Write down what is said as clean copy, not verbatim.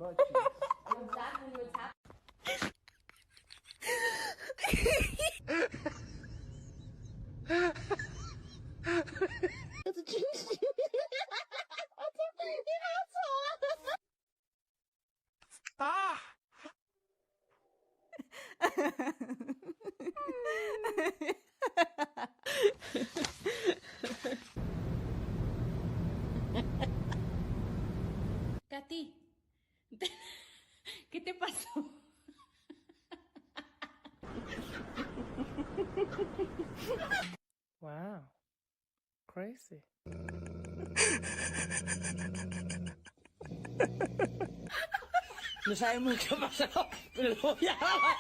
about you? Exactly what's happening. Katy, ¿qué te pasó? Wow. Crazy. No sabemos qué ha pasado, pero lo voy a grabar.